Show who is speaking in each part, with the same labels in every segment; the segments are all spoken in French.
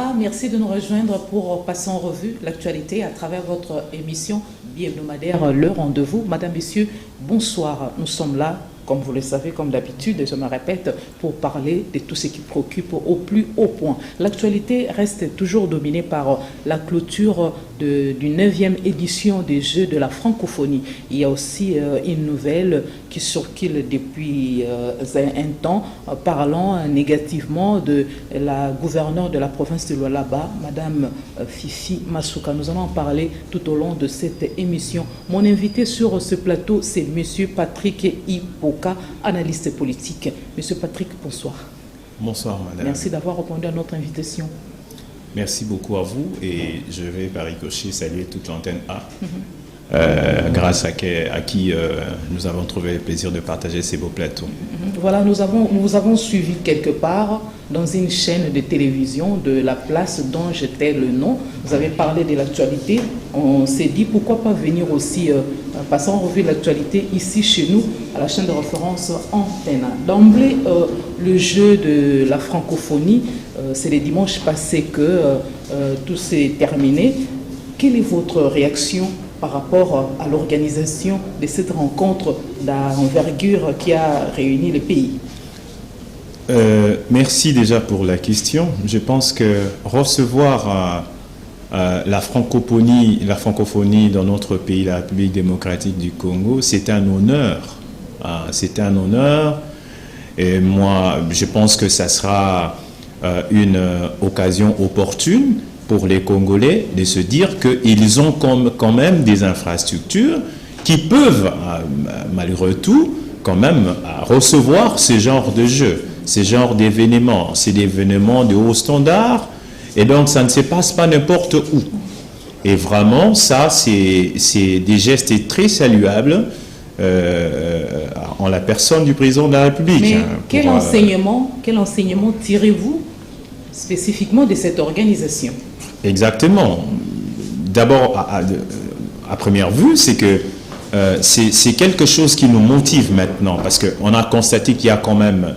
Speaker 1: Bonsoir, merci de nous rejoindre pour passer en revue l'actualité à travers votre émission bi-hebdomadaire Le Rendez-vous. Madame, Messieurs, bonsoir. Nous sommes là, comme vous le savez, comme d'habitude, et je me répète, pour parler de tout ce qui préoccupe au plus haut point. L'actualité reste toujours dominée par la clôture du 9e édition des Jeux de la francophonie. Il y a aussi une nouvelle qui circule depuis un temps, parlant négativement de la gouverneure de la province de Lualaba, Madame Fifi Masuka. Nous allons en parler tout au long de cette émission. Mon invité sur ce plateau, c'est Monsieur Patrick Ipoka, analyste politique. Monsieur Patrick, bonsoir.
Speaker 2: Bonsoir, madame.
Speaker 1: Merci d'avoir répondu à notre invitation.
Speaker 2: Merci beaucoup à vous et je vais par ricochet saluer toute l'antenne A, grâce à qui nous avons trouvé le plaisir de partager ces beaux plateaux.
Speaker 1: Voilà, nous vous avons suivi quelque part dans une chaîne de télévision de la place dont j'étais le nom. Vous avez parlé de l'actualité. On s'est dit pourquoi pas venir aussi passer en revue l'actualité ici chez nous à la chaîne de référence Antenne. D'emblée, le jeu de la francophonie, c'est le dimanche passé que tout s'est terminé. Quelle est votre réaction par rapport à l'organisation de cette rencontre d'envergure qui a réuni le pays?
Speaker 2: Merci déjà pour la question. Je pense que recevoir la francophonie dans notre pays, la République démocratique du Congo, c'est un honneur. C'est un honneur. Et moi, je pense que ça sera une occasion opportune pour les Congolais de se dire qu'ils ont quand même des infrastructures qui peuvent, malgré tout, quand même recevoir ce genre de jeu, ce genre d'événements. C'est des événements de haut standard et donc ça ne se passe pas n'importe où. Et vraiment, ça, c'est des gestes très saluables en la personne du président de la République.
Speaker 1: Mais quel enseignement tirez-vous spécifiquement de cette organisation?
Speaker 2: Exactement. D'abord, à première vue, c'est que c'est quelque chose qui nous motive maintenant, parce qu'on a constaté qu'il y a quand même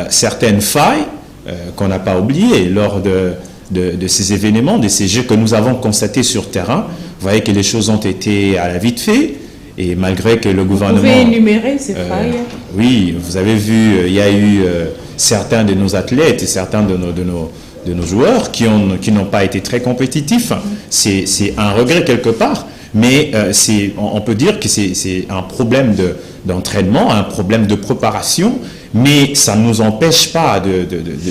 Speaker 2: certaines failles qu'on n'a pas oubliées lors de ces événements, de ces jeux que nous avons constatés sur terrain. Vous voyez que les choses ont été à la vite fait, et malgré que le gouvernement...
Speaker 1: Vous pouvez énumérer ces failles?
Speaker 2: Oui, vous avez vu, il y a eu certains de nos athlètes et certains de nos joueurs qui n'ont pas été très compétitifs. C'est un regret quelque part, mais on peut dire que c'est un problème d'entraînement, un problème de préparation, mais ça ne nous empêche pas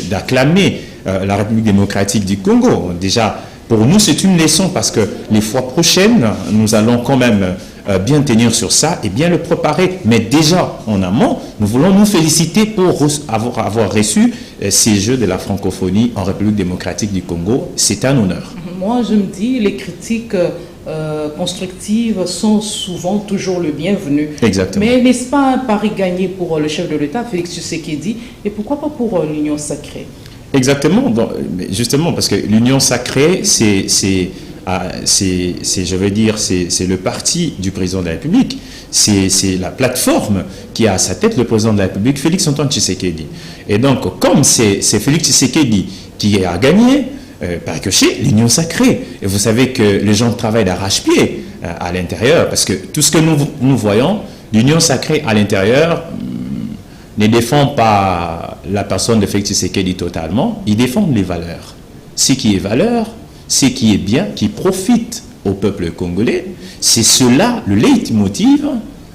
Speaker 2: d'acclamer la République démocratique du Congo. Déjà, pour nous, c'est une leçon parce que les fois prochaines, nous allons quand même bien tenir sur ça et bien le préparer. Mais déjà, en amont, nous voulons nous féliciter pour avoir reçu ces Jeux de la francophonie en République démocratique du Congo. C'est un honneur.
Speaker 1: Moi, je me dis, les critiques constructives sont souvent toujours le bienvenu.
Speaker 2: Exactement.
Speaker 1: Mais n'est-ce pas un pari gagné pour le chef de l'État, Félix Tshisekedi, et pourquoi pas pour l'Union sacrée?
Speaker 2: Exactement. Donc, justement, parce que l'Union sacrée, c'est le parti du président de la République, c'est la plateforme qui a à sa tête le président de la République, Félix Antoine Tshisekedi. Et donc, comme c'est Félix Tshisekedi qui a gagné, par ricochet, l'Union sacrée. Et vous savez que les gens travaillent d'arrache-pied à l'intérieur, parce que tout ce que nous voyons, l'Union sacrée à l'intérieur ne défend pas la personne de Félix Tshisekedi totalement, ils défendent les valeurs. Ce qui est valeur, ce qui est bien, qui profite au peuple congolais, c'est cela le leitmotiv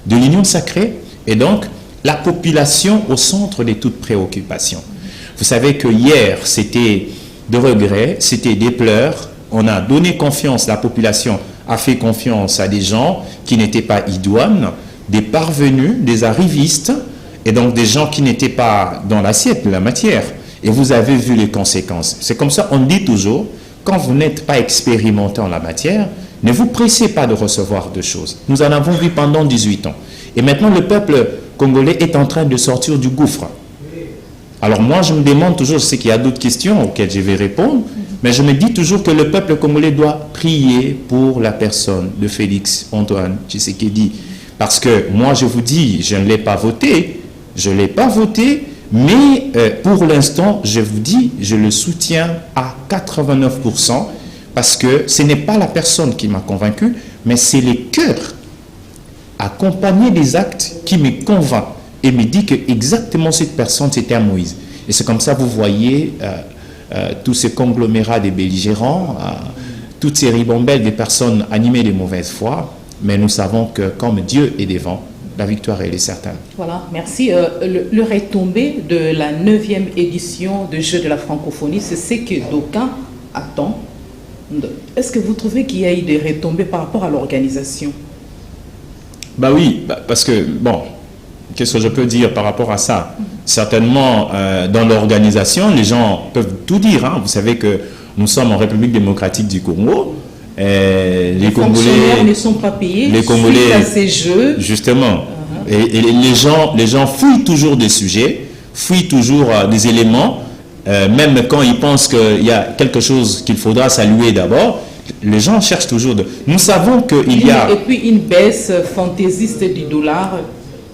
Speaker 2: de l'Union sacrée, et donc la population au centre de toute préoccupation. Vous savez que hier, c'était de regrets, c'était des pleurs, on a donné confiance, la population a fait confiance à des gens qui n'étaient pas idoines, des parvenus, des arrivistes, et donc des gens qui n'étaient pas dans l'assiette de la matière. Et vous avez vu les conséquences. C'est comme ça, on dit toujours, quand vous n'êtes pas expérimenté en la matière, ne vous pressez pas de recevoir de choses. Nous en avons vu pendant 18 ans. Et maintenant, le peuple congolais est en train de sortir du gouffre. Alors moi, je me demande toujours, je sais qu'il y a d'autres questions auxquelles je vais répondre, mais je me dis toujours que le peuple congolais doit prier pour la personne de Félix Antoine Tshisekedi. Parce que moi, je vous dis, je ne l'ai pas voté, Mais pour l'instant, je vous dis, je le soutiens à 89%, parce que ce n'est pas la personne qui m'a convaincu, mais c'est les cœurs accompagnés des actes qui me convainc et me dit que exactement cette personne, c'était Moïse. Et c'est comme ça, vous voyez, tout ce conglomérat des belligérants, toutes ces ribambelles des personnes animées de mauvaise foi, mais nous savons que comme Dieu est devant, la victoire, elle est certaine.
Speaker 1: Voilà, merci. Le retombé de la 9e édition de Jeux de la francophonie, c'est ce que d'aucuns attendent. Est-ce que vous trouvez qu'il y a eu des retombées par rapport à l'organisation?
Speaker 2: Bah oui, parce que, bon, qu'est-ce que je peux dire par rapport à ça? Certainement, dans l'organisation, les gens peuvent tout dire. Hein. Vous savez que nous sommes en République démocratique du Congo.
Speaker 1: Les fonctionnaires ne sont pas payés
Speaker 2: les Congolais,
Speaker 1: suite à ces jeux.
Speaker 2: Justement. Et les gens fuient toujours des sujets, fuient toujours des éléments, même quand ils pensent qu'il y a quelque chose qu'il faudra saluer d'abord. Les gens cherchent toujours de... Nous savons qu'il y a...
Speaker 1: Et puis une baisse fantaisiste du dollar,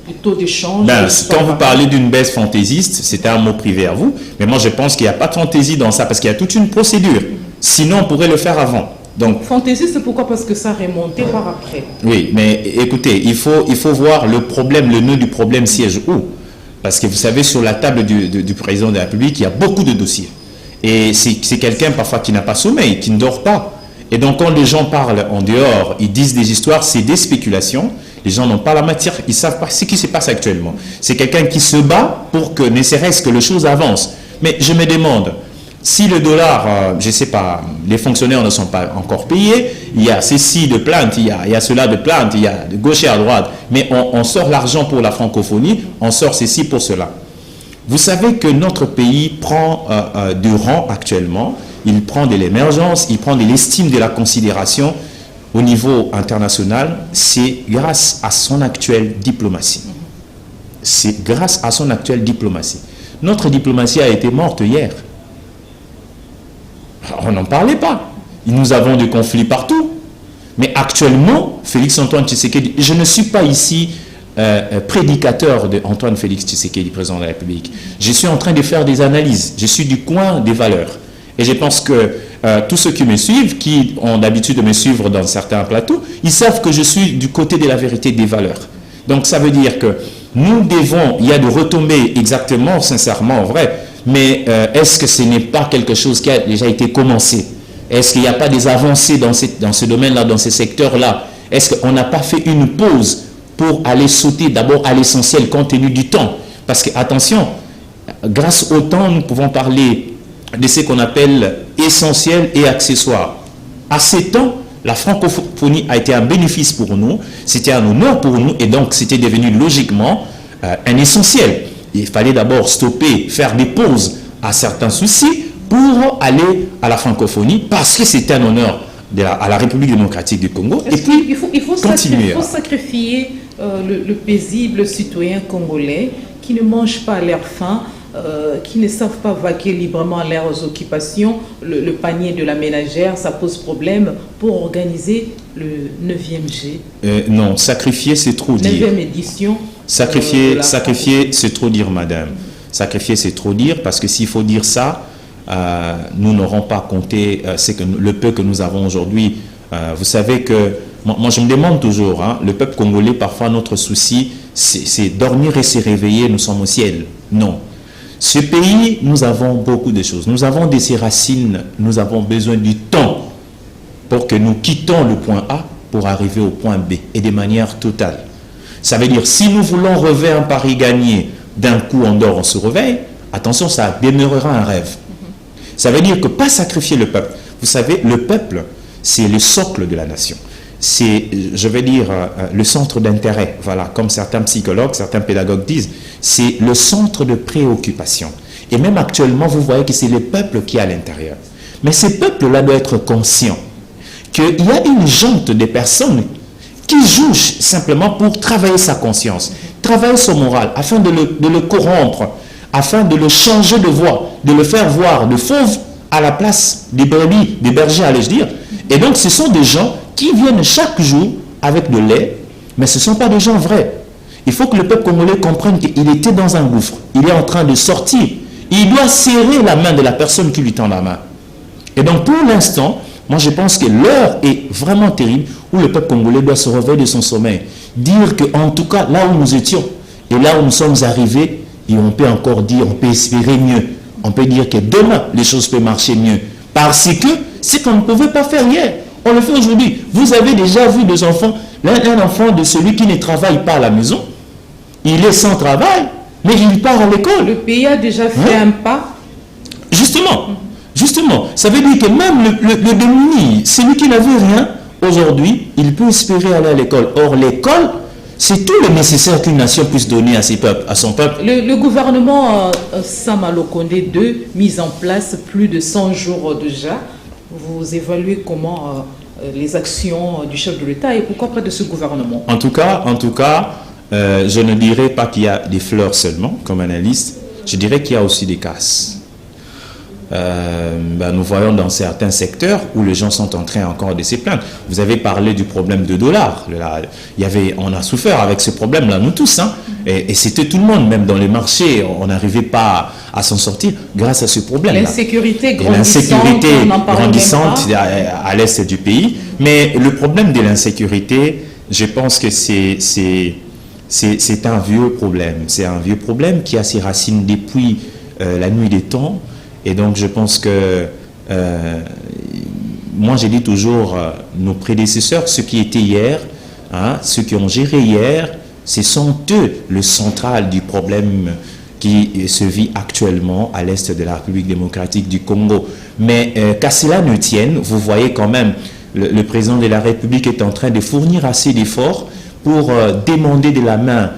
Speaker 1: du taux d'échange.
Speaker 2: Quand vous parlez d'une baisse fantaisiste, c'est un mot privé à vous, mais moi je pense qu'il n'y a pas de fantaisie dans ça, parce qu'il y a toute une procédure. Sinon, on pourrait le faire avant. Donc,
Speaker 1: fantaisiste, pourquoi? Parce que ça remontait par après.
Speaker 2: Oui, mais écoutez, il faut voir le problème, le nœud du problème siège où. Parce que vous savez, sur la table du président de la République, il y a beaucoup de dossiers. Et c'est quelqu'un parfois qui n'a pas sommeil, qui ne dort pas. Et donc quand les gens parlent en dehors, ils disent des histoires, c'est des spéculations. Les gens n'ont pas la matière, ils ne savent pas ce qui se passe actuellement. C'est quelqu'un qui se bat pour que ne serait-ce que les choses avancent. Mais je me demande, si le dollar, je ne sais pas, les fonctionnaires ne sont pas encore payés, il y a ceci de plainte, il y a cela de plainte, il y a de gauche et à droite, mais on sort l'argent pour la francophonie, on sort ceci pour cela. Vous savez que notre pays prend du rang actuellement, il prend de l'émergence, il prend de l'estime, de la considération au niveau international, c'est grâce à son actuelle diplomatie. C'est grâce à son actuelle diplomatie. Notre diplomatie a été morte hier. On n'en parlait pas. Nous avons des conflits partout. Mais actuellement, Félix-Antoine Tshisekedi, je ne suis pas ici prédicateur d'Antoine Félix Tshisekedi, président de la République. Je suis en train de faire des analyses. Je suis du coin des valeurs. Et je pense que tous ceux qui me suivent, qui ont l'habitude de me suivre dans certains plateaux, ils savent que je suis du côté de la vérité des valeurs. Donc ça veut dire que nous devons, il y a de retombées exactement, sincèrement, vrai, mais est-ce que ce n'est pas quelque chose qui a déjà été commencé? Est-ce qu'il n'y a pas des avancées dans ce domaine-là, dans ces secteurs-là? Est-ce qu'on n'a pas fait une pause pour aller sauter d'abord à l'essentiel compte tenu du temps? Parce que, attention, grâce au temps, nous pouvons parler de ce qu'on appelle essentiel et accessoire. À ces temps, la francophonie a été un bénéfice pour nous, c'était un honneur pour nous, et donc c'était devenu logiquement un essentiel. Il fallait d'abord stopper, faire des pauses à certains soucis pour aller à la francophonie, parce que c'était un honneur à la République démocratique du Congo. Et puis,
Speaker 1: il faut sacrifier le paisible citoyen congolais qui ne mange pas à leur faim, qui ne savent pas vaquer librement à leurs occupations. Le panier de la ménagère, ça pose problème pour organiser le 9e G.
Speaker 2: Non, sacrifier, c'est trop dire.
Speaker 1: 9e édition.
Speaker 2: Sacrifier, c'est trop dire, madame. Sacrifier, c'est trop dire, parce que s'il faut dire ça, nous n'aurons pas compté le peu que nous avons aujourd'hui. Vous savez que, moi je me demande toujours, hein, le peuple congolais, parfois notre souci, c'est dormir et se réveiller, nous sommes au ciel. Non. Ce pays, nous avons beaucoup de choses. Nous avons de ses racines, nous avons besoin du temps pour que nous quittons le point A pour arriver au point B, et de manière totale. Ça veut dire, si nous voulons rêver un pari gagné, d'un coup on dort, on se réveille, attention, ça demeurera un rêve. Ça veut dire que pas sacrifier le peuple. Vous savez, le peuple, c'est le socle de la nation. C'est, je vais dire, le centre d'intérêt. Voilà, comme certains psychologues, certains pédagogues disent, c'est le centre de préoccupation. Et même actuellement, vous voyez que c'est le peuple qui est à l'intérieur. Mais ce peuple-là doit être conscient qu'il y a une junte de personnes qui jugent simplement pour travailler sa conscience, travailler son moral, afin de le corrompre, afin de le changer de voie, de le faire voir de fauve à la place des brebis, des bergers, allais-je dire. Et donc, ce sont des gens qui viennent chaque jour avec de lait, mais ce ne sont pas des gens vrais. Il faut que le peuple congolais comprenne qu'il était dans un gouffre. Il est en train de sortir. Il doit serrer la main de la personne qui lui tend la main. Et donc, pour l'instant, moi, je pense que l'heure est vraiment terrible où le peuple congolais doit se réveiller de son sommeil. Dire qu'en tout cas, là où nous étions et là où nous sommes arrivés, et on peut encore dire, on peut espérer mieux. On peut dire que demain, les choses peuvent marcher mieux. Parce que c'est qu'on ne pouvait pas faire hier. On le fait aujourd'hui. Vous avez déjà vu des enfants, un enfant de celui qui ne travaille pas à la maison, il est sans travail, mais il part à l'école.
Speaker 1: Le pays a déjà fait un pas.
Speaker 2: Justement, ça veut dire que même le démuni, celui qui n'avait rien, aujourd'hui, il peut espérer aller à l'école. Or, l'école, c'est tout le nécessaire qu'une nation puisse donner à ses peuples, à son peuple.
Speaker 1: Le gouvernement Sama Lukonde 2, mis en place plus de 100 jours déjà. Vous évaluez comment les actions du chef de l'État et pourquoi près de ce gouvernement?
Speaker 2: En tout cas, je ne dirais pas qu'il y a des fleurs seulement, comme analyste. Je dirais qu'il y a aussi des casses. Nous voyons dans certains secteurs où les gens sont en train encore de se plaindre. Vous avez parlé du problème de dollars. On a souffert avec ce problème-là, nous tous. Et c'était tout le monde, même dans les marchés, on n'arrivait pas à s'en sortir grâce à ce problème-là.
Speaker 1: L'insécurité grandissante
Speaker 2: à l'est du pays. Mais le problème de l'insécurité, je pense que c'est un vieux problème. C'est un vieux problème qui a ses racines depuis la nuit des temps. Et donc, je pense que, moi, j'ai dit toujours, nos prédécesseurs, ceux qui étaient hier, ceux qui ont géré hier, ce sont eux le central du problème qui se vit actuellement à l'est de la République démocratique du Congo. Mais qu'à cela ne tienne, vous voyez quand même, le président de la République est en train de fournir assez d'efforts pour demander de la main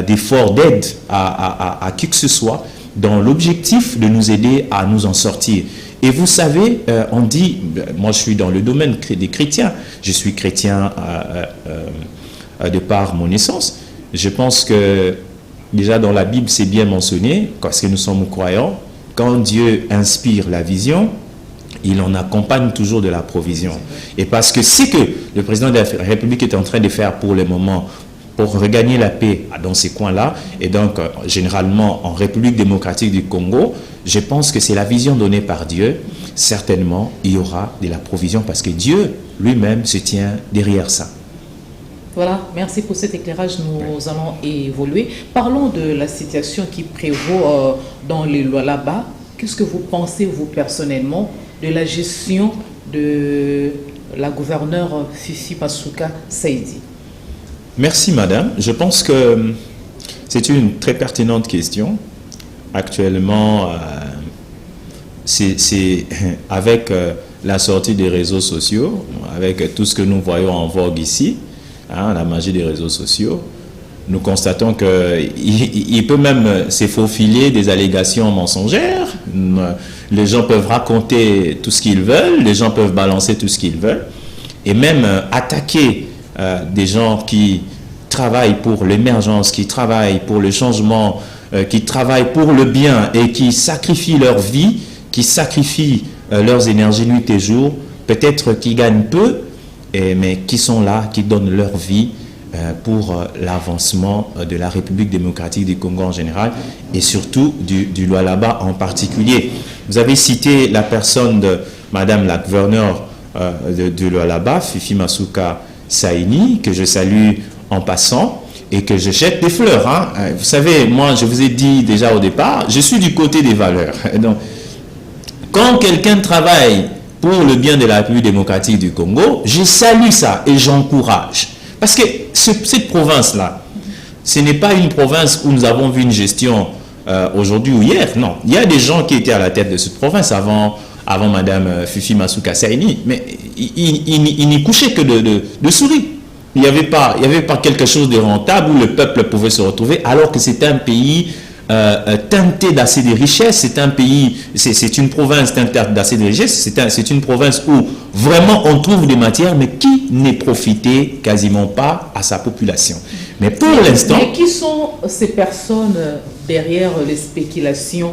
Speaker 2: d'efforts d'aide à qui que ce soit, dans l'objectif de nous aider à nous en sortir. Et vous savez, on dit, moi je suis dans le domaine des chrétiens, je suis chrétien de par mon naissance. Je pense que déjà dans la Bible c'est bien mentionné, parce que nous sommes croyants, quand Dieu inspire la vision, il en accompagne toujours de la provision. Et parce que c'est que le président de la République est en train de faire pour le moment, pour regagner la paix dans ces coins-là, et donc généralement en République démocratique du Congo, je pense que c'est la vision donnée par Dieu. Certainement, il y aura de la provision parce que Dieu lui-même se tient derrière ça.
Speaker 1: Voilà, merci pour cet éclairage. Nous allons évoluer. Parlons de la situation qui prévaut dans les lois là-bas. Qu'est-ce que vous pensez, vous personnellement, de la gestion de la gouverneure Fifi Masuka Saïdi?
Speaker 2: Merci madame. Je pense que c'est une très pertinente question. Actuellement, c'est avec la sortie des réseaux sociaux, avec tout ce que nous voyons en vogue ici, la magie des réseaux sociaux, nous constatons qu'il peut même se faufiler des allégations mensongères. Les gens peuvent raconter tout ce qu'ils veulent, les gens peuvent balancer tout ce qu'ils veulent, et même attaquer des gens qui travaillent pour l'émergence, qui travaillent pour le changement, qui travaillent pour le bien et qui sacrifient leur vie, qui sacrifient leurs énergies nuit et jour, peut-être qui gagnent peu, mais qui sont là, qui donnent leur vie pour l'avancement de la République démocratique du Congo en général et surtout du Lualaba en particulier. Vous avez cité la personne de Madame la gouverneure du Lualaba, Fifi Masuka Saïdi, que je salue en passant et que je jette des fleurs. Vous savez, moi je vous ai dit déjà au départ, je suis du côté des valeurs. Donc, quand quelqu'un travaille pour le bien de la République démocratique du Congo, je salue ça et j'encourage. Parce que cette province-là, ce n'est pas une province où nous avons vu une gestion aujourd'hui ou hier. Non, il y a des gens qui étaient à la tête de cette province avant Madame Fifi Masuka Saïdi, mais il n'y couchait que de souris. Il n'y avait pas quelque chose de rentable où le peuple pouvait se retrouver, alors que c'est un pays teinté d'assez de richesses, c'est un pays, c'est une province teintée d'assez de richesses, c'est une province où vraiment on trouve des matières, mais qui n'est profité quasiment pas à sa population. Mais pour l'instant...
Speaker 1: Mais qui sont ces personnes derrière les spéculations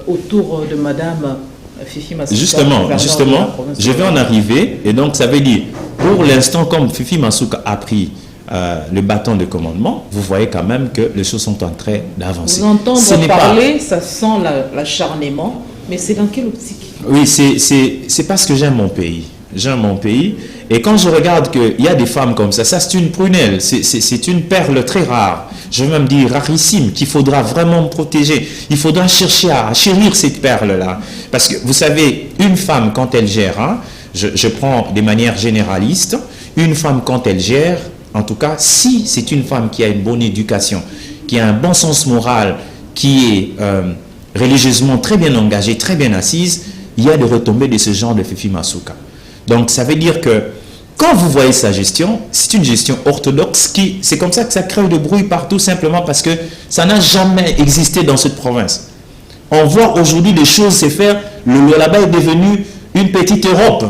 Speaker 1: autour de Madame Fifi Masuka?
Speaker 2: Justement, je vais en arriver, et donc ça veut dire, pour l'instant, comme Fifi Masuka a pris le bâton de commandement, vous voyez quand même que les choses sont en train d'avancer.
Speaker 1: Vous entendre parler, ça sent l'acharnement, mais c'est dans quelle optique?
Speaker 2: Oui, c'est parce que j'aime mon pays. J'aime mon pays. Et quand je regarde qu'il y a des femmes comme ça c'est une prunelle, c'est une perle très rare, je vais même dire rarissime, qu'il faudra vraiment protéger. Il faudra chercher à chérir cette perle-là. Parce que vous savez, une femme quand elle gère, hein, je prends des manières généralistes, une femme quand elle gère, en tout cas, si c'est une femme qui a une bonne éducation, qui a un bon sens moral, qui est religieusement très bien engagée, très bien assise, il y a des retombées de ce genre de Fifi Masuka. Donc, ça veut dire que quand vous voyez sa gestion, c'est une gestion orthodoxe c'est comme ça que ça crée de bruit partout, simplement parce que ça n'a jamais existé dans cette province. On voit aujourd'hui des choses se faire, le Lualaba est devenu une petite Europe.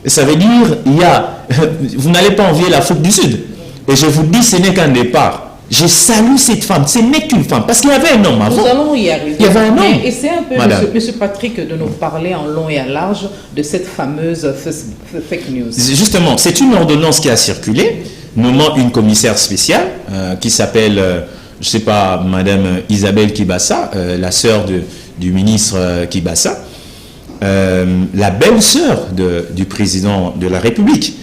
Speaker 2: Et ça veut dire, vous n'allez pas envier l'Afrique du Sud. Et je vous dis, ce n'est qu'un départ. Je salue cette femme, ce n'est qu'une femme, parce qu'il y avait un homme avant.
Speaker 1: Nous allons y arriver.
Speaker 2: Il y avait un homme.
Speaker 1: Et c'est un peu, monsieur Patrick, de nous parler en long et en large de cette fameuse fake news.
Speaker 2: Justement, c'est une ordonnance qui a circulé, nommant une commissaire spéciale qui s'appelle, je ne sais pas, Madame Isabelle Kibassa, la sœur du ministre Kibassa, la belle-sœur du président de la République.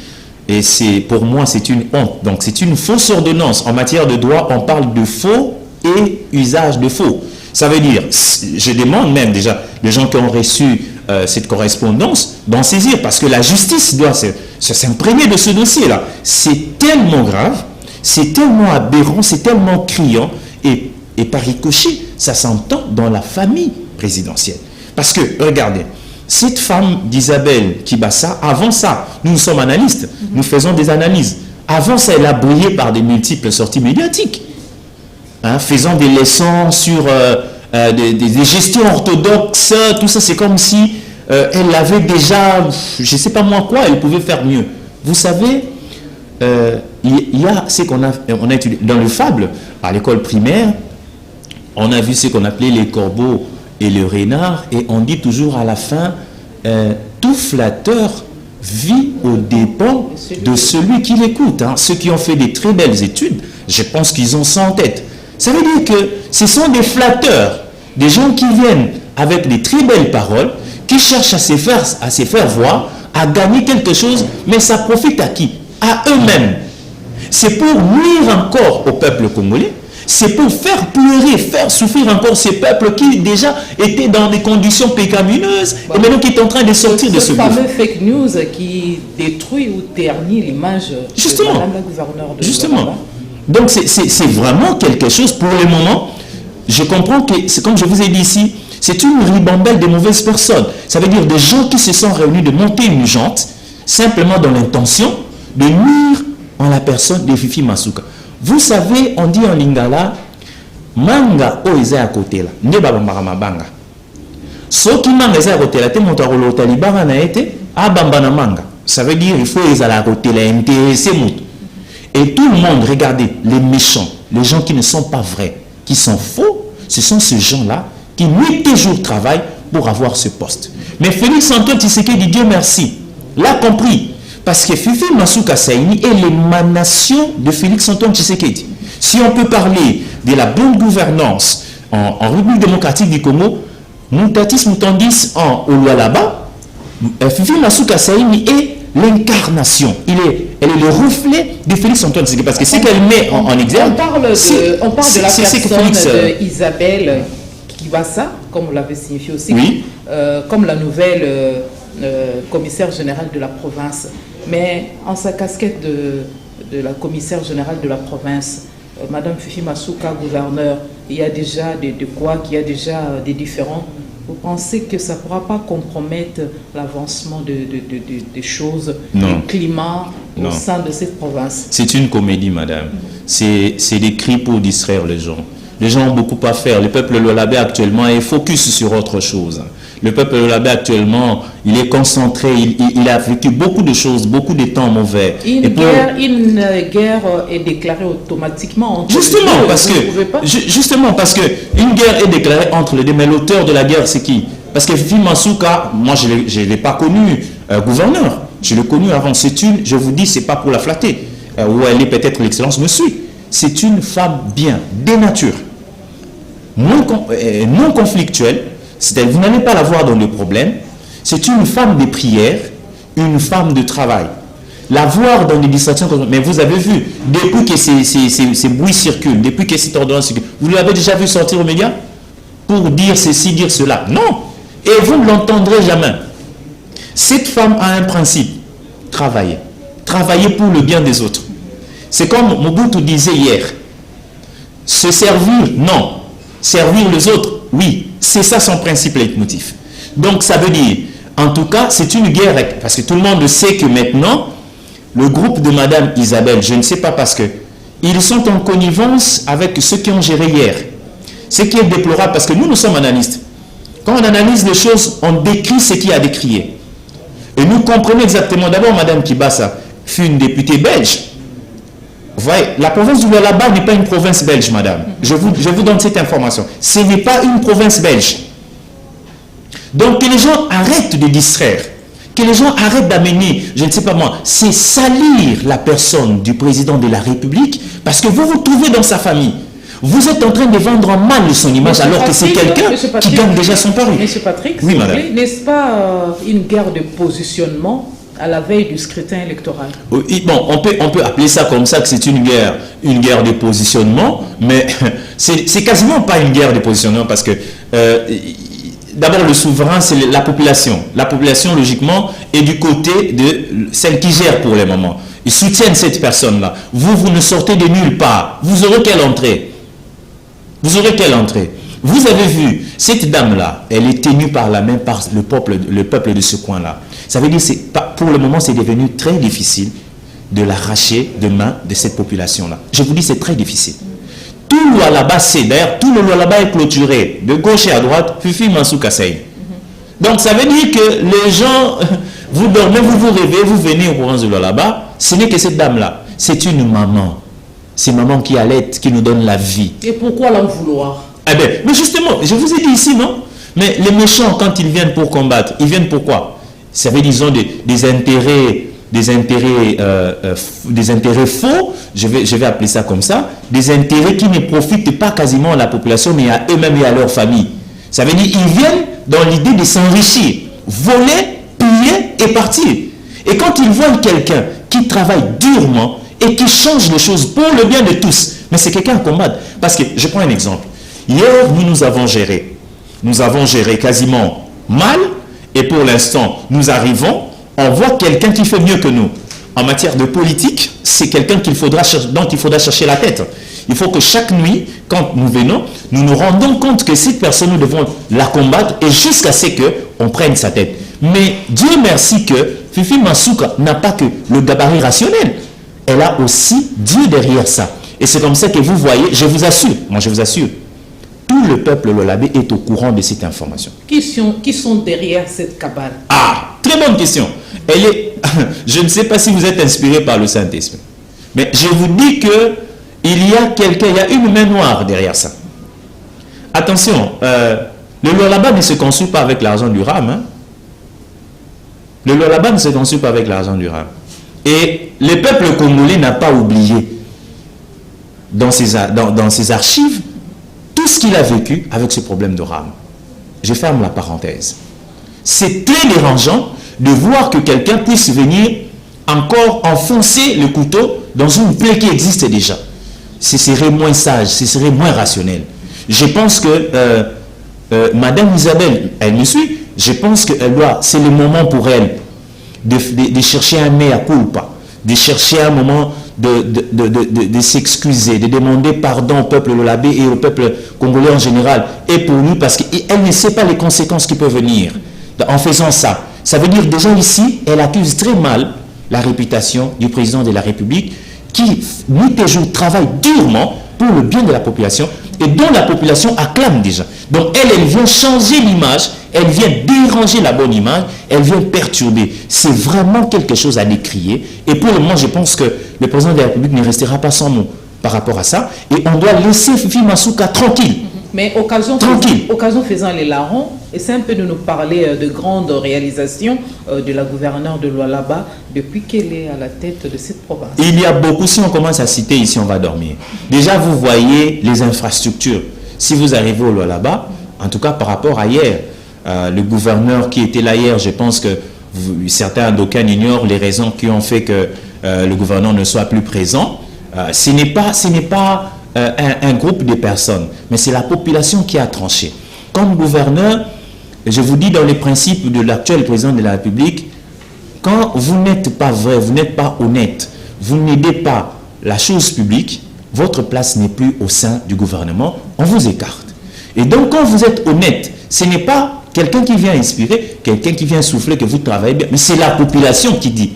Speaker 2: Et pour moi, c'est une honte. Donc, c'est une fausse ordonnance. En matière de droit, on parle de faux et usage de faux. Ça veut dire, je demande même déjà, les gens qui ont reçu cette correspondance, d'en saisir, parce que la justice doit s'imprégner de ce dossier-là. C'est tellement grave, c'est tellement aberrant, c'est tellement criant, et par ricochet, ça s'entend dans la famille présidentielle. Parce que, regardez, cette femme d'Isabelle Kibassa, avant ça, nous sommes analystes, nous faisons des analyses. Avant ça, elle a brillé par des multiples sorties médiatiques, hein, faisant des leçons sur des gestions orthodoxes, tout ça, c'est comme si elle avait déjà, je ne sais pas moi quoi, elle pouvait faire mieux. Vous savez, il y a ce qu'on a étudié dans le fable, à l'école primaire, on a vu ce qu'on appelait les corbeaux et le renard, et on dit toujours à la fin, tout flatteur vit aux dépens de celui qui l'écoute. Hein. Ceux qui ont fait des très belles études, je pense qu'ils ont ça en tête. Ça veut dire que ce sont des flatteurs, des gens qui viennent avec des très belles paroles, qui cherchent à se faire voir, à gagner quelque chose, mais ça profite à qui? À eux-mêmes. C'est pour nuire encore au peuple congolais. C'est pour faire pleurer, faire souffrir encore ces peuples qui déjà étaient dans des conditions pécamineuses et maintenant qui est en train de sortir de ce gouffre.
Speaker 1: Ce fameux fake news qui détruit ou ternit l'image de Madame la gouverneure de
Speaker 2: Justement. Donc c'est vraiment quelque chose pour le moment. Je comprends que, c'est comme je vous ai dit ici, c'est une ribambelle de mauvaises personnes. Ça veut dire des gens qui se sont réunis de monter une jante simplement dans l'intention de nuire en la personne de Fifi Masuka. Vous savez, on dit en lingala, manga o eza à côté là, ne baba mabanga. Ce qui manga eza à côté là, te montarolo talibara na été, a bambana manga. Ça veut dire il faut les à côté là, intéresser mout. Et tout le monde, regardez, les méchants, les gens qui ne sont pas vrais, qui sont faux, ce sont ces gens-là qui nuit et jour travaillent pour avoir ce poste. Mais Félix Antoine Tshisekedi, Dieu merci, l'a compris. Parce que Fifi Masuka Saini est l'émanation de Félix Antoine Tshisekedi. Si on peut parler de la bonne gouvernance en République démocratique du Congo, Moutatis Moutandis en Lualaba, Fifi Masuka Saini est l'incarnation. Elle est le reflet de Félix Antoine Tshisekedi. Parce que ce qu'elle met en exergue...
Speaker 1: On parle de la personne d'Isabelle Kibassa, comme vous l'avez signifié aussi, oui. Comme la nouvelle... commissaire générale de la province, mais en sa casquette de la commissaire générale de la province, Madame Fifi Masuka, gouverneur, il y a déjà qu'il y a déjà des différends. Vous pensez que ça ne pourra pas compromettre l'avancement des choses, du climat au sein de cette province? C'est
Speaker 2: une comédie, madame. C'est des cris pour distraire les gens. Les gens ont beaucoup à faire. Le peuple lualabé actuellement est focus sur autre chose. Le peuple lualabé actuellement, il est concentré, il a vécu beaucoup de choses, beaucoup de temps mauvais.
Speaker 1: Une guerre est déclarée automatiquement entre
Speaker 2: justement,
Speaker 1: les deux.
Speaker 2: Justement, parce que une guerre est déclarée entre les deux, mais l'auteur de la guerre, c'est qui? Parce que Fifi Masuka, moi je ne l'ai pas connu gouverneur. Je l'ai connu avant. Je vous dis, c'est pas pour la flatter. où elle est peut-être l'excellence, me suit. C'est une femme bien, des natures, non conflictuelle, c'est-à-dire vous n'allez pas la voir dans le problème. C'est une femme de prière, une femme de travail. La voir dans des distractions, mais vous avez vu, depuis que ces bruits circulent, depuis que cette ordonnance circule, vous l'avez déjà vu sortir aux médias pour dire ceci, dire cela? Non. Et vous ne l'entendrez jamais. Cette femme a un principe: travailler. Travailler pour le bien des autres. C'est comme Mobutu disait hier. Se servir, non. Servir les autres, oui. C'est ça son principe leitmotiv. Donc ça veut dire, en tout cas, c'est une guerre, parce que tout le monde sait que maintenant, le groupe de Madame Isabelle, je ne sais pas parce que, ils sont en connivence avec ceux qui ont géré hier. Ce qui est déplorable, parce que nous sommes analystes. Quand on analyse les choses, on décrit ce qu'il y a à décrire. Et nous comprenons exactement, d'abord, Madame Kibasa fut une députée belge. Vous voyez, la province du Lualaba n'est pas une province belge, madame. Je vous donne cette information. Ce n'est pas une province belge. Donc, que les gens arrêtent de distraire. Que les gens arrêtent d'amener, je ne sais pas moi, c'est salir la personne du président de la République parce que vous vous trouvez dans sa famille. Vous êtes en train de vendre mal son image alors que c'est quelqu'un qui gagne déjà son pari.
Speaker 1: Monsieur Patrick,
Speaker 2: oui, madame.
Speaker 1: N'est-ce pas une guerre de positionnement à la veille du scrutin électoral?
Speaker 2: Oui, bon, on peut appeler ça comme ça, que c'est une guerre de positionnement, mais c'est quasiment pas une guerre de positionnement parce que d'abord le souverain, c'est la population. La population, logiquement, est du côté de celle qui gère pour le moment. Ils soutiennent cette personne-là. Vous ne sortez de nulle part. Vous aurez quelle entrée? Vous aurez quelle entrée? Vous avez vu, cette dame-là, elle est tenue par la main par le peuple de ce coin-là. Ça veut dire que pour le moment, c'est devenu très difficile de l'arracher de main de cette population-là. Je vous dis, c'est très difficile. Tout le Lualaba, d'ailleurs, tout le Lualaba est clôturé, de gauche et à droite, Fifi Mansou Kassaï. Donc, ça veut dire que les gens, vous dormez, vous rêvez, vous venez au courant du Lualaba, ce n'est que cette dame-là. C'est une maman. C'est maman qui allait, qui nous donne la vie.
Speaker 1: Et pourquoi l'en vouloir?
Speaker 2: Eh bien, mais justement, je vous ai dit ici, non? Mais les méchants, quand ils viennent pour combattre, ils viennent pourquoi? Ça veut dire qu'ils ont des intérêts faux, je vais appeler ça comme ça, des intérêts qui ne profitent pas quasiment à la population, mais à eux-mêmes et à leur famille. Ça veut dire qu'ils viennent dans l'idée de s'enrichir, voler, piller et partir. Et quand ils voient quelqu'un qui travaille durement et qui change les choses pour le bien de tous, mais c'est quelqu'un à combattre. Parce que, je prends un exemple. Hier, nous avons géré. Nous avons géré quasiment mal. Et pour l'instant, nous arrivons. On voit quelqu'un qui fait mieux que nous. En matière de politique, c'est quelqu'un dont il faudra chercher la tête. Il faut que chaque nuit, quand nous venons, nous nous rendons compte que cette personne, nous devons la combattre et jusqu'à ce qu'on prenne sa tête. Mais Dieu merci que Fifi Mansouka n'a pas que le gabarit rationnel. Elle a aussi Dieu derrière ça. Et c'est comme ça que vous voyez, je vous assure, moi je vous assure, tout le peuple lolabé est au courant de cette information.
Speaker 1: Qui sont derrière cette cabale?
Speaker 2: Ah, très bonne question. Je ne sais pas si vous êtes inspiré par le Saint-Esprit, mais je vous dis que il y a une main noire derrière ça. Attention, le Lualaba ne se construit pas avec l'argent du RAM. Hein. Le Lualaba ne se construit pas avec l'argent du RAM. Et le peuple congolais n'a pas oublié dans ses archives tout ce qu'il a vécu avec ce problème de RAM. Je ferme la parenthèse. C'est très dérangeant de voir que quelqu'un puisse venir encore enfoncer le couteau dans une plaie qui existe déjà. Ce serait moins sage, ce serait moins rationnel. Je pense que Madame Isabelle, elle me suit, je pense que c'est le moment pour elle de chercher un mea culpa, de chercher un moment de s'excuser, de demander pardon au peuple lolabé et au peuple congolais en général, et pour lui, parce qu'elle ne sait pas les conséquences qui peuvent venir en faisant ça. Ça veut dire déjà ici, elle accuse très mal la réputation du président de la République qui, nuit et jour, travaille durement pour le bien de la population et dont la population acclame déjà. Donc elle vient changer l'image, elle vient déranger la bonne image, elle vient perturber. C'est vraiment quelque chose à décrier. Et pour le moment, je pense que le président de la République ne restera pas sans mot par rapport à ça. Et on doit laisser Fifi Mansouka tranquille.
Speaker 1: Mais occasion faisant les larrons, essaie un peu de nous parler de grandes réalisations de la gouverneure de Lualaba depuis qu'elle est à la tête de cette province.
Speaker 2: Il y a beaucoup, si on commence à citer ici, on va dormir. Déjà, vous voyez les infrastructures. Si vous arrivez au Lualaba, en tout cas par rapport à hier, le gouverneur qui était là hier, je pense que certains d'aucuns ignorent les raisons qui ont fait que le gouverneur ne soit plus présent. Ce n'est pas un groupe de personnes, mais c'est la population qui a tranché. Comme gouverneur, je vous dis dans les principes de l'actuel président de la République, quand vous n'êtes pas vrai, vous n'êtes pas honnête, vous n'aidez pas la chose publique, votre place n'est plus au sein du gouvernement, on vous écarte. Et donc quand vous êtes honnête, ce n'est pas quelqu'un qui vient inspirer, quelqu'un qui vient souffler que vous travaillez bien, mais c'est la population qui dit.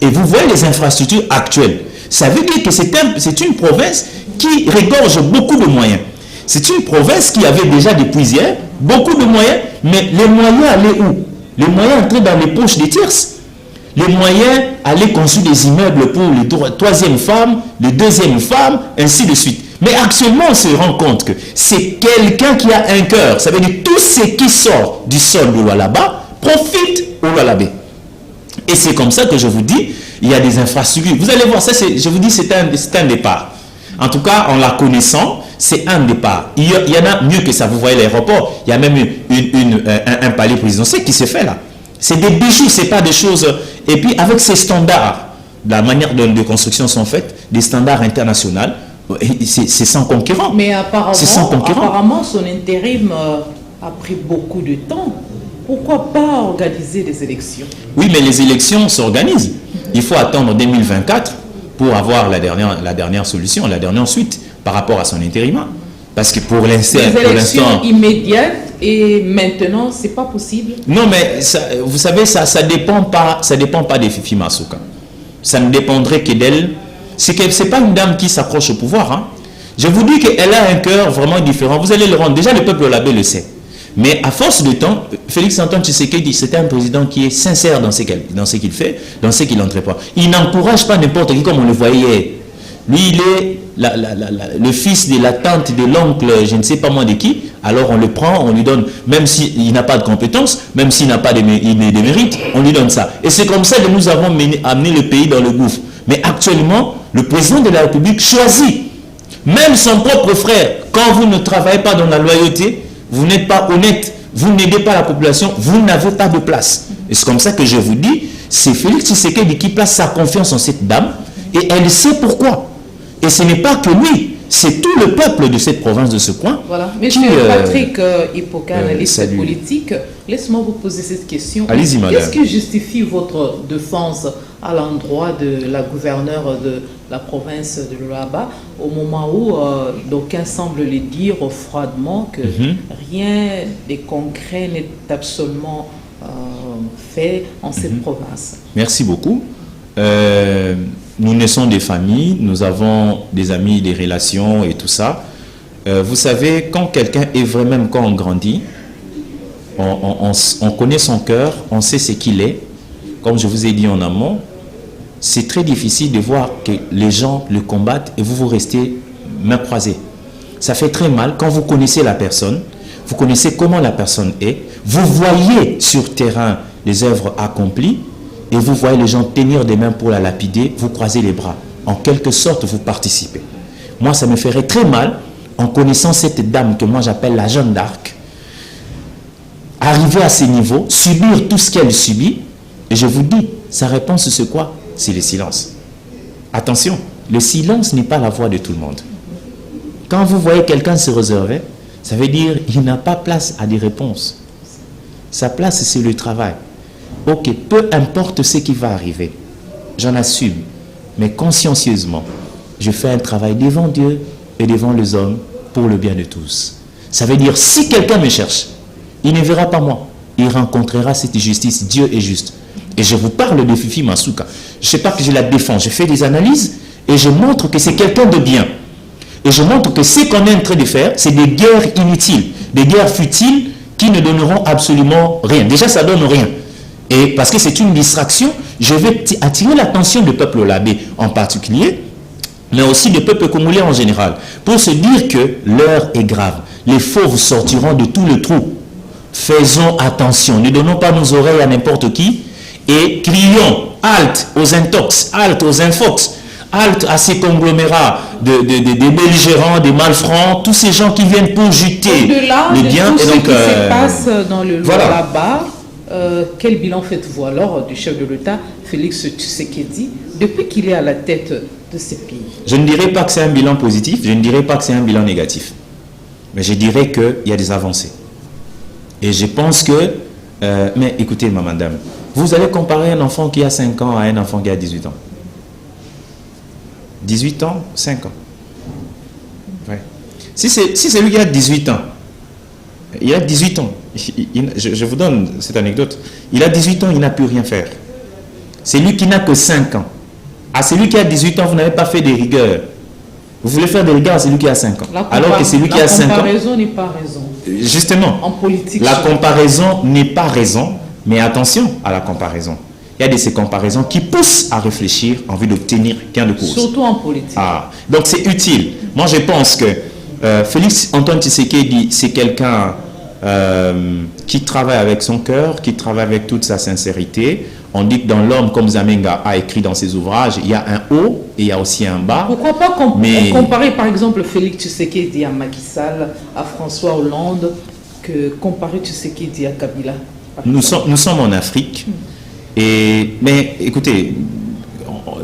Speaker 2: Et vous voyez les infrastructures actuelles. Ça veut dire que c'est une province qui regorge beaucoup de moyens. C'est une province qui avait déjà depuis hier beaucoup de moyens, mais les moyens allaient où? Les moyens entraient dans les poches des tierces. Les moyens allaient construire des immeubles pour les troisième femmes, les deuxième femmes, ainsi de suite. Mais actuellement, on se rend compte que c'est quelqu'un qui a un cœur. Ça veut dire tout ce qui sort du sol de Lualaba profite au Lualabé. Et c'est comme ça que je vous dis, il y a des infrastructures. Vous allez voir, ça, je vous dis, c'est un départ. En tout cas, en la connaissant, c'est un départ. Il y en a mieux que ça. Vous voyez l'aéroport, il y a même un palais présidentiel qui se fait là. C'est des bijoux, ce n'est pas des choses... Et puis, avec ces standards, la manière dont les constructions sont faites, des standards internationaux, c'est sans concurrent.
Speaker 1: Mais apparemment, son intérim a pris beaucoup de temps. Pourquoi pas organiser des élections?
Speaker 2: Oui, mais les élections s'organisent. Il faut attendre 2024 pour avoir la dernière solution, la dernière suite par rapport à son intérim. Parce que pour l'instant...
Speaker 1: Les élections immédiates et maintenant, c'est pas possible.
Speaker 2: Non, mais ça, vous savez, ça dépend pas de Fifi Masuka. Ça ne dépendrait que d'elle. C'est pas une dame qui s'accroche au pouvoir. Hein. Je vous dis qu'elle a un cœur vraiment différent. Vous allez le rendre. Déjà, le peuple Labé le sait. Mais à force de temps, Félix Antoine Tshisekedi, c'était un président qui est sincère dans ce qu'il fait, dans ce qu'il entreprend. Il n'encourage pas n'importe qui comme on le voyait. Lui, il est le fils de la tante, de l'oncle, je ne sais pas moi de qui. Alors on le prend, on lui donne, même s'il n'a pas de compétences, même s'il n'a pas de mérite, on lui donne ça. Et c'est comme ça que nous avons amené le pays dans le gouffre. Mais actuellement, le président de la République choisit, même son propre frère, quand vous ne travaillez pas dans la loyauté, vous n'êtes pas honnête, vous n'aidez pas la population, vous n'avez pas de place. Et c'est comme ça que je vous dis, c'est Félix Tshisekedi qui place sa confiance en cette dame, et elle sait pourquoi. Et ce n'est pas que lui, c'est tout le peuple de cette province de ce coin.
Speaker 1: Voilà. Monsieur Patrick Ipoka, analyste politique, laisse-moi vous poser cette question.
Speaker 2: Allez-y, madame.
Speaker 1: Qu'est-ce qui justifie votre défense à l'endroit de la gouverneure de la province de Lualaba au moment où d'aucuns semblent le dire froidement que rien de concret n'est absolument fait en cette province?
Speaker 2: Merci beaucoup. Nous naissons des familles, nous avons des amis, des relations et tout ça. Vous savez, quand quelqu'un est vraiment, quand on grandit, on connaît son cœur, on sait ce qu'il est. Comme je vous ai dit en amont, c'est très difficile de voir que les gens le combattent et vous restez main croisée. Ça fait très mal quand vous connaissez la personne, vous connaissez comment la personne est, vous voyez sur terrain les œuvres accomplies, et vous voyez les gens tenir des mains pour la lapider, vous croisez les bras. En quelque sorte, vous participez. Moi, ça me ferait très mal, en connaissant cette dame que moi j'appelle la Jeanne d'Arc, arriver à ces niveaux, subir tout ce qu'elle subit, et je vous dis, sa réponse c'est quoi? C'est le silence. Attention, le silence n'est pas la voix de tout le monde. Quand vous voyez quelqu'un se réserver, ça veut dire qu'il n'a pas place à des réponses. Sa place, c'est le travail. Ok, peu importe ce qui va arriver, j'en assume, mais consciencieusement, je fais un travail devant Dieu et devant les hommes pour le bien de tous. Ça veut dire, si quelqu'un me cherche, il ne verra pas moi, il rencontrera cette justice. Dieu est juste. Et je vous parle de Fifi Masuka. Je ne sais pas que je la défends, je fais des analyses et je montre que c'est quelqu'un de bien. Et je montre que ce qu'on est en train de faire, c'est des guerres inutiles, des guerres futiles qui ne donneront absolument rien. Déjà, ça ne donne rien. Et parce que c'est une distraction, je vais attirer l'attention du peuple labé en particulier, mais aussi du peuple congolais en général, pour se dire que l'heure est grave. les fauves sortiront de tout le trou. Faisons attention, ne donnons pas nos oreilles à n'importe qui et crions halte aux intox, halte aux infox, halte à ces conglomérats des belligérants, des malfrats, tous ces gens qui viennent pour jeter le bien.
Speaker 1: Tout ce qui se passe dans le
Speaker 2: voilà.
Speaker 1: là-bas, quel bilan faites-vous alors du chef de l'État, Félix Tshisekedi, depuis qu'il est à la tête de ces pays? Je
Speaker 2: ne dirais pas que c'est un bilan positif, je ne dirais pas que c'est un bilan négatif. Mais je dirais qu'il y a des avancées. Et je pense que... mais écoutez, ma madame, vous allez comparer un enfant qui a 5 ans à un enfant qui a 18 ans. 18 ans, 5 ans. Ouais. Si c'est lui qui a 18 ans, il a 18 ans, je vous donne cette anecdote, il a 18 ans, il n'a pu rien faire. C'est lui qui n'a que 5 ans. À celui qui a 18 ans, vous n'avez pas fait des rigueurs. Vous voulez faire des rigueurs à celui qui a 5 ans. Alors que celui qui a 5 ans...
Speaker 1: La comparaison n'est pas raison.
Speaker 2: Justement,
Speaker 1: en politique,
Speaker 2: la comparaison n'est pas raison, mais attention à la comparaison. Il y a de ces comparaisons qui poussent à réfléchir en vue d'obtenir gain de cause.
Speaker 1: Surtout en politique.
Speaker 2: Donc c'est utile. Moi je pense que Félix Antoine Tshisekedi, c'est quelqu'un qui travaille avec son cœur, qui travaille avec toute sa sincérité. On dit que dans l'homme, comme Zamenga a écrit dans ses ouvrages, il y a un haut et il y a aussi un bas.
Speaker 1: Pourquoi pas comparer par exemple Félix Tshisekedi à Macky Sall, à François Hollande, que comparer Tshisekedi à Kabila?
Speaker 2: Nous sommes en Afrique. Mais écoutez,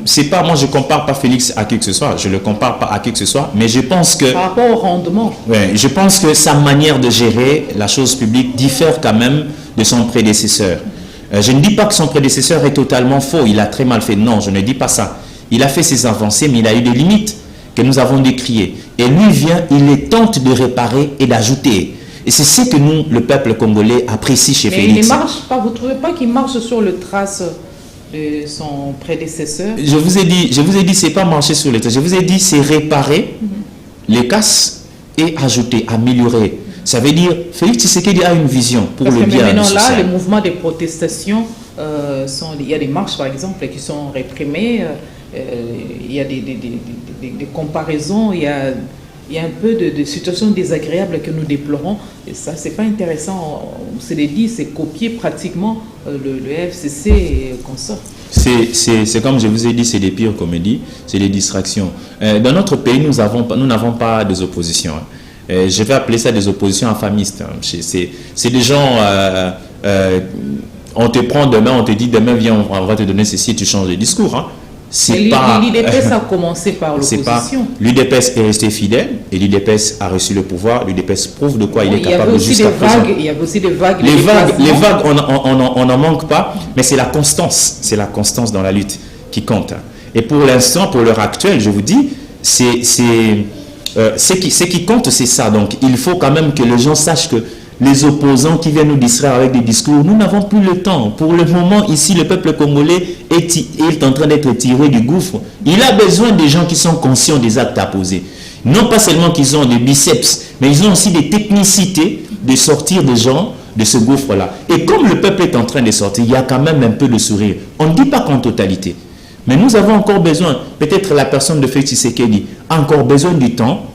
Speaker 2: c'est pas, moi je compare pas Félix à qui que ce soit, je le compare pas à qui que ce soit, mais je pense que...
Speaker 1: Par rapport au rendement.
Speaker 2: Ouais, je pense que sa manière de gérer la chose publique diffère quand même de son prédécesseur. Je ne dis pas que son prédécesseur est totalement faux, il a très mal fait, non, je ne dis pas ça. Il a fait ses avancées, mais il a eu des limites que nous avons décriées. Et lui vient, il les tente de réparer et d'ajouter. Et c'est ce que nous, le peuple congolais, apprécie chez Félix.
Speaker 1: Mais il ne marche pas, vous ne trouvez pas qu'il marche sur le trace de son prédécesseur?
Speaker 2: Je vous ai dit, c'est pas marcher sur le trace. Je vous ai dit, c'est réparer les casses et ajouter, améliorer. Ça veut dire, Félix Tshisekedi a une vision pour le bien.
Speaker 1: Maintenant, là, les mouvements de protestation, il y a des marches, par exemple, qui sont réprimées. Il y a des comparaisons, il y a un peu de situations désagréables que nous déplorons. Et ça, c'est pas intéressant. On se les dit, c'est copier pratiquement le FCC et consorts.
Speaker 2: C'est comme je vous ai dit, c'est des pires comédies, c'est des distractions. Dans notre pays, nous n'avons pas des oppositions. Je vais appeler ça des oppositions infamistes. C'est des gens, on te prend demain, on te dit demain, viens, on va te donner ceci, tu changes de discours. Hein.
Speaker 1: L'UDPS a commencé par l'opposition.
Speaker 2: L'UDPS est resté fidèle et l'UDPS a reçu le pouvoir. L'UDPS prouve de quoi il est capable jusqu'à présent.
Speaker 1: Il y avait aussi des vagues.
Speaker 2: Les vagues, on n'en manque pas, mais c'est la constance. C'est la constance dans la lutte qui compte. Et pour l'instant, pour l'heure actuelle, je vous dis, ce qui compte, c'est ça. Donc, il faut quand même que les gens sachent que les opposants qui viennent nous distraire avec des discours, nous n'avons plus le temps. Pour le moment, ici, le peuple congolais est en train d'être tiré du gouffre. Il a besoin des gens qui sont conscients des actes à poser. Non pas seulement qu'ils ont des biceps, mais ils ont aussi des technicités de sortir des gens de ce gouffre-là. Et comme le peuple est en train de sortir, il y a quand même un peu de sourire. On ne dit pas qu'en totalité. Mais nous avons encore besoin, peut-être la personne de Félix Tshisekedi a encore besoin du temps,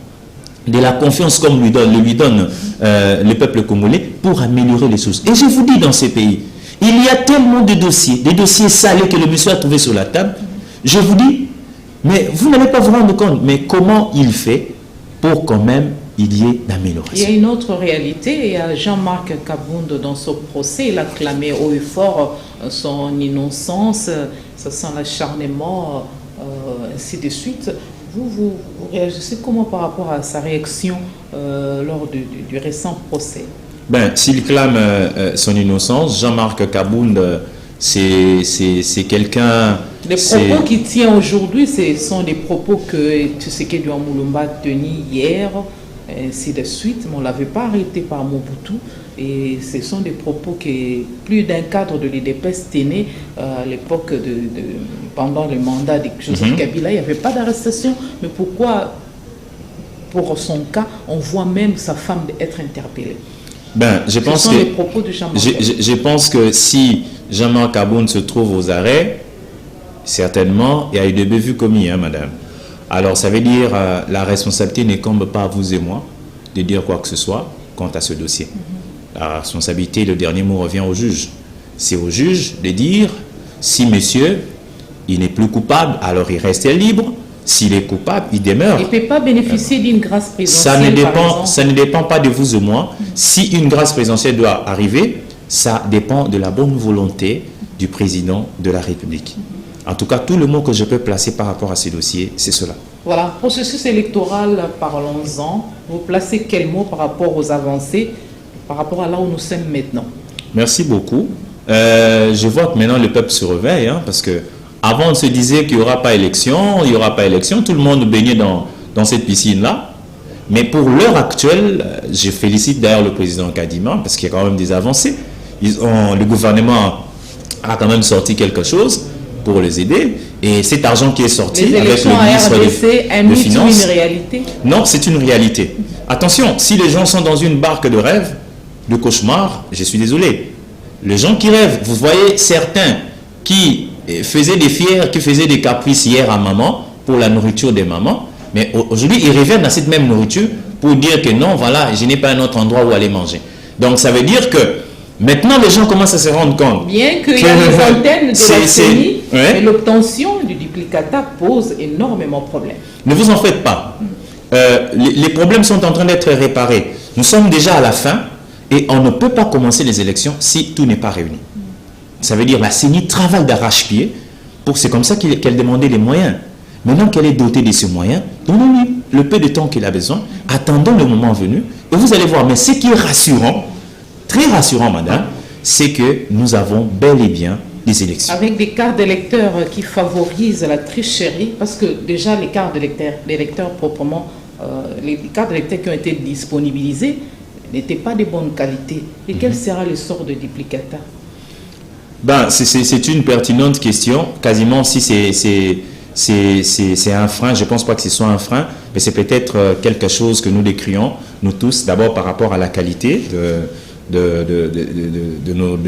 Speaker 2: de la confiance comme le lui donne le peuple congolais pour améliorer les choses. Et je vous dis, dans ces pays, il y a tellement de dossiers, des dossiers salés que le monsieur a trouvé sur la table. Je vous dis, mais vous n'allez pas vous rendre compte, mais comment il fait pour quand même il y ait d'amélioration.
Speaker 1: Il y a une autre réalité. Il y a Jean-Marc Kabound dans son procès, il a clamé haut et fort son innocence, ça sent l'acharnement, ainsi de suite. Vous réagissez comment par rapport à sa réaction lors du récent procès?
Speaker 2: S'il clame son innocence, Jean-Marc Kabound, c'est quelqu'un...
Speaker 1: Les propos qu'il tient aujourd'hui, ce sont des propos que Tshisekedi Moulumba a tenus hier, ainsi de suite, mais on ne l'avait pas arrêté par Mobutu. Et ce sont des propos que plus d'un cadre de l'UDPS tenait à l'époque pendant le mandat de Joseph Kabila. Il n'y avait pas d'arrestation. Mais pourquoi, pour son cas, on voit même sa femme être interpellée?
Speaker 2: Je pense que si Jean-Marc Kabound se trouve aux arrêts, certainement, il y a eu des bévues commis, madame. Alors, ça veut dire la responsabilité n'incombe pas à vous et moi. de dire quoi que ce soit quant à ce dossier. La responsabilité, le dernier mot revient au juge. C'est au juge de dire si monsieur, il n'est plus coupable, alors il reste libre. S'il est coupable, il demeure.
Speaker 1: Il ne peut pas bénéficier d'une grâce présidentielle.
Speaker 2: Ça ne dépend pas de vous ou moi. Si une grâce présidentielle doit arriver, ça dépend de la bonne volonté du président de la République. En tout cas, tout le mot que je peux placer par rapport à ces dossiers, c'est cela.
Speaker 1: Voilà, processus électoral, parlons-en. Vous placez quel mot par rapport aux avancées, par rapport à là où nous sommes maintenant?
Speaker 2: Merci beaucoup. Je vois que maintenant le peuple se réveille, parce que avant on se disait qu'il n'y aura pas élection, il n'y aura pas élection, tout le monde baignait dans cette piscine-là. Mais pour l'heure actuelle, je félicite d'ailleurs le président Kadima, parce qu'il y a quand même des avancées. Le gouvernement a quand même sorti quelque chose pour les aider. Et cet argent qui est sorti avec le ministre
Speaker 1: des Finances... une réalité?
Speaker 2: Non, c'est une réalité. Attention, si les gens sont dans une barque de rêve, de cauchemar, je suis désolé. Les gens qui rêvent, vous voyez certains qui faisaient des fiers, qui faisaient des caprices hier à maman, pour la nourriture des mamans, mais aujourd'hui, ils reviennent à cette même nourriture pour dire que non, voilà, je n'ai pas un autre endroit où aller manger. Donc, ça veut dire que maintenant, les gens commencent à se rendre compte.
Speaker 1: Bien qu'il y ait des antennes de la CENI, mais l'obtention du duplicata pose énormément de problèmes.
Speaker 2: Ne vous en faites pas. Les problèmes sont en train d'être réparés. Nous sommes déjà à la fin et on ne peut pas commencer les élections si tout n'est pas réuni. Ça veut dire que la CENI travaille d'arrache-pied. C'est comme ça qu'elle demandait les moyens. Maintenant qu'elle est dotée de ces moyens, donnons-lui le peu de temps qu'il a besoin, attendons le moment venu, et vous allez voir. Mais ce qui est rassurant, très rassurant, madame, c'est que nous avons bel et bien des élections.
Speaker 1: Avec des cartes d'électeurs qui favorisent la tricherie, parce que déjà les cartes d'électeurs proprement, les cartes d'électeurs qui ont été disponibilisées n'étaient pas de bonne qualité. Et quel sera le sort de duplicata?
Speaker 2: C'est une pertinente question. Quasiment si c'est un frein, je ne pense pas que ce soit un frein, mais c'est peut-être quelque chose que nous décrions, nous tous, d'abord par rapport à la qualité de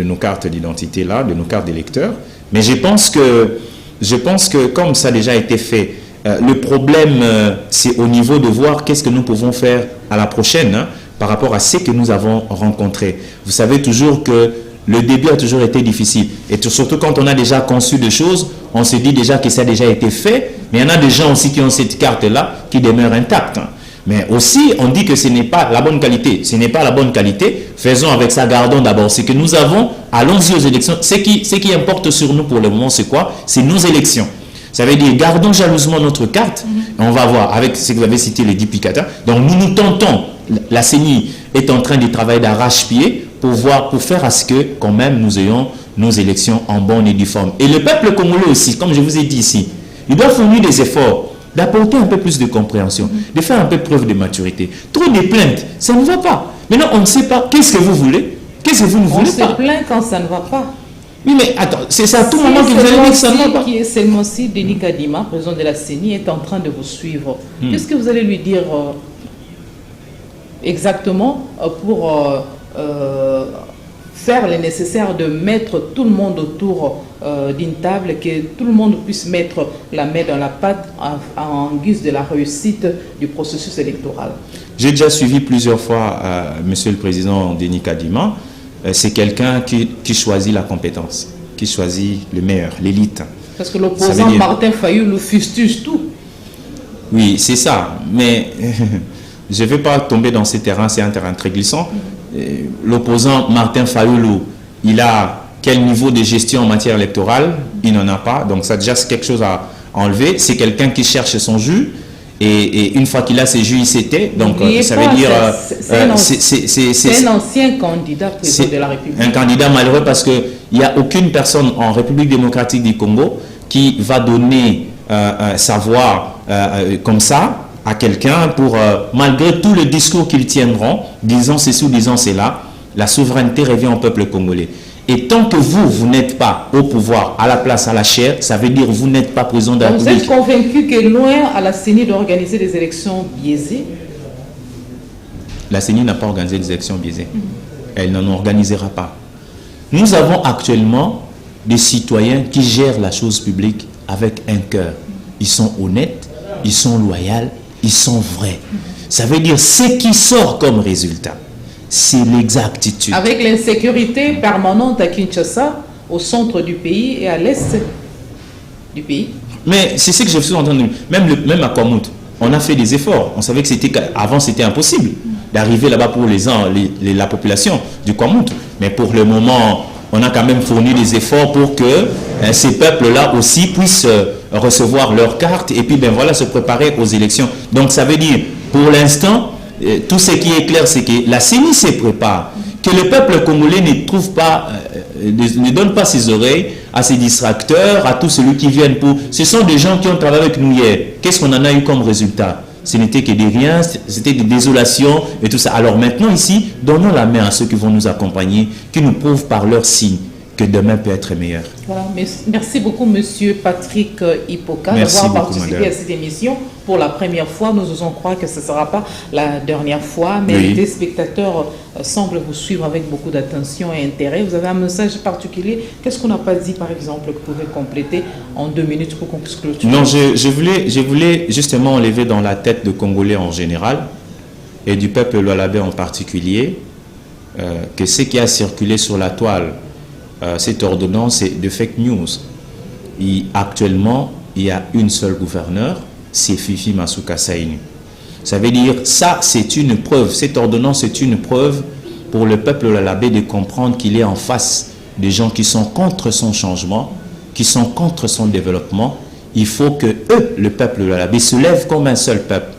Speaker 2: nos cartes d'identité là, de nos cartes d'électeurs. Mais je pense que comme ça a déjà été fait, le problème c'est au niveau de voir qu'est-ce que nous pouvons faire à la prochaine par rapport à ce que nous avons rencontré. Vous savez toujours que le début a toujours été difficile. Et surtout quand on a déjà conçu des choses, on se dit déjà que ça a déjà été fait, mais il y en a des gens aussi qui ont cette carte-là qui demeure intacte. Mais aussi, on dit que ce n'est pas la bonne qualité. Ce n'est pas la bonne qualité. Faisons avec ça, gardons d'abord. C'est que nous avons, allons-y aux élections. Ce qui importe sur nous pour le moment, c'est quoi? C'est nos élections. Ça veut dire, gardons jalousement notre carte. Et on va voir, avec ce que vous avez cité, les duplicata. Donc, nous tentons. La CENI est en train de travailler d'arrache-pied pour faire à ce que, quand même, nous ayons nos élections en bonne et due forme. Et le peuple congolais aussi, comme je vous ai dit ici, il doit fournir des efforts, d'apporter un peu plus de compréhension, de faire un peu preuve de maturité. Trop de plaintes, ça ne va pas. Maintenant, on ne sait pas qu'est-ce que vous voulez, qu'est-ce que vous ne voulez pas.
Speaker 1: On se plaint quand ça ne va pas.
Speaker 2: Oui, mais attends, c'est à tout moment que vous allez dire que ça ne va pas.
Speaker 1: Seulement si Denis Kadima, président de la CENI, est en train de vous suivre, qu'est-ce que vous allez lui dire exactement pour faire le nécessaire de mettre tout le monde autour d'une table, que tout le monde puisse mettre la main dans la pâte en guise de la réussite du processus électoral?
Speaker 2: J'ai déjà suivi plusieurs fois Monsieur le Président Denis Kadima. C'est quelqu'un qui choisit la compétence, qui choisit le meilleur, l'élite.
Speaker 1: Parce que l'opposant Martin Fayulu fustige tout.
Speaker 2: Oui, c'est ça. Mais je ne vais pas tomber dans ces terrains, c'est un terrain très glissant. L'opposant Martin Fayulu, il a quel niveau de gestion en matière électorale? Il n'en a pas. Donc ça déjà c'est quelque chose à enlever. C'est quelqu'un qui cherche son jus. Et une fois qu'il a ses jus, il s'était. Donc ça veut dire...
Speaker 1: C'est un ancien candidat président de la République.
Speaker 2: Un candidat malheureux parce qu'il n'y a aucune personne en République démocratique du Congo qui va donner sa voix comme ça à quelqu'un pour, malgré tout le discours qu'ils tiendront, disant ceci ou disant cela, la souveraineté revient au peuple congolais. Et tant que vous n'êtes pas au pouvoir, à la place, à la chair, ça veut dire que vous n'êtes pas président de la République.
Speaker 1: Vous êtes convaincu que loin à la CENI d'organiser des élections biaisées?
Speaker 2: La CENI n'a pas organisé des élections biaisées. Elle n'en organisera pas. Nous avons actuellement des citoyens qui gèrent la chose publique avec un cœur. Ils sont honnêtes, ils sont loyaux, ils sont vrais. Ça veut dire ce qui sort comme résultat, c'est l'exactitude.
Speaker 1: Avec l'insécurité permanente à Kinshasa, au centre du pays et à l'est du pays.
Speaker 2: Mais c'est ce que j'ai sous-entendu. Même à Kwamout, on a fait des efforts. On savait que avant c'était impossible d'arriver là-bas pour la population du Kwamout. Mais pour le moment, on a quand même fourni des efforts pour que ces peuples-là aussi puissent recevoir leurs cartes et puis ben voilà, se préparer aux élections. Donc ça veut dire, pour l'instant, tout ce qui est clair, c'est que la CENI se prépare, que le peuple congolais ne trouve pas, ne donne pas ses oreilles à ces distracteurs, à tous ceux qui viennent pour... Ce sont des gens qui ont travaillé avec nous hier. Qu'est-ce qu'on en a eu comme résultat? Ce n'était que des riens, c'était des désolations et tout ça. Alors maintenant ici, donnons la main à ceux qui vont nous accompagner, qui nous prouvent par leurs signes que demain peut être meilleur.
Speaker 1: Voilà, merci beaucoup Monsieur Patrick Ipoka d'avoir participé à cette émission pour la première fois. Nous osons croire que ce ne sera pas la dernière fois, mais les spectateurs semblent vous suivre avec beaucoup d'attention et intérêt. Vous avez un message particulier. Qu'est-ce qu'on n'a pas dit par exemple que vous pouvez compléter en 2 minutes pour qu'on puisse clôturer?
Speaker 2: Non, je voulais justement enlever dans la tête de Congolais en général et du peuple Lualabé en particulier que ce qui a circulé sur la toile, cette ordonnance est de fake news. Actuellement, il y a une seule gouverneur, c'est Fifi Masuka Saini. Ça veut dire, ça c'est une preuve, cette ordonnance est une preuve pour le peuple Lualabé de comprendre qu'il est en face des gens qui sont contre son changement, qui sont contre son développement. Il faut que eux, le peuple Lualabé, se lèvent comme un seul peuple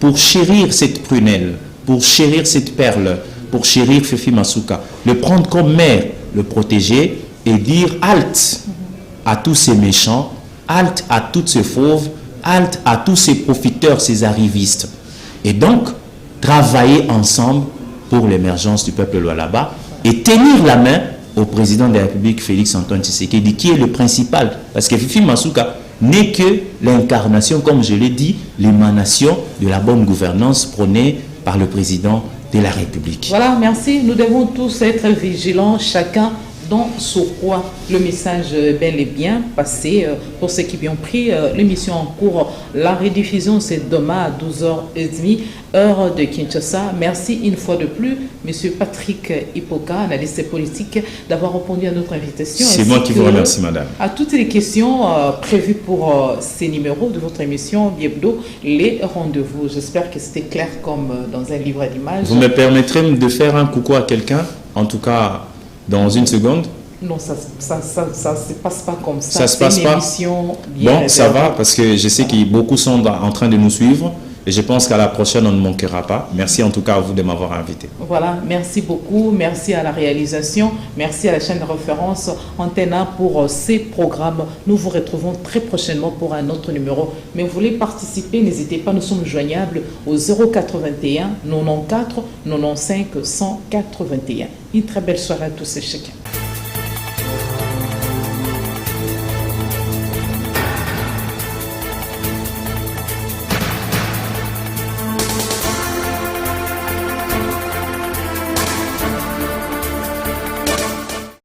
Speaker 2: pour chérir cette prunelle, pour chérir cette perle, pour chérir Fifi Masuka, le prendre comme mère, le protéger et dire halte à tous ces méchants, halte à toutes ces fauves, halte à tous ces profiteurs, ces arrivistes. Et donc, travailler ensemble pour l'émergence du peuple Lualaba et tenir la main au président de la République, Félix Antoine Tshisekedi, qui est le principal. Parce que Fifi Masuka n'est que l'incarnation, comme je l'ai dit, l'émanation de la bonne gouvernance prônée par le président de la République.
Speaker 1: Voilà, merci. Nous devons tous être vigilants, chacun dans son coin. Le message est bel et bien passé. Pour ceux qui ont pris l'émission en cours, la rediffusion c'est demain à 12h30, heure de Kinshasa. Merci une fois de plus, Monsieur Patrick Ipoka, analyste politique, d'avoir répondu à notre invitation.
Speaker 2: C'est moi qui vous remercie, madame.
Speaker 1: À toutes les questions prévues pour ces numéros de votre émission Biebdo, les rendez-vous. J'espère que c'était clair comme dans un livre d'images.
Speaker 2: Vous me permettrez de faire un coucou à quelqu'un, en tout cas dans une seconde?
Speaker 1: Non, ça se passe pas comme ça.
Speaker 2: Ça se passe pas. Bon, ça va, parce que je sais que beaucoup sont en train de nous suivre. Et je pense qu'à la prochaine, on ne manquera pas. Merci en tout cas à vous de m'avoir invité.
Speaker 1: Voilà, merci beaucoup. Merci à la réalisation. Merci à la chaîne de référence Antenna pour ces programmes. Nous vous retrouvons très prochainement pour un autre numéro. Mais vous voulez participer, n'hésitez pas, nous sommes joignables au 081 94 95 181. Une très belle soirée à tous et chacun.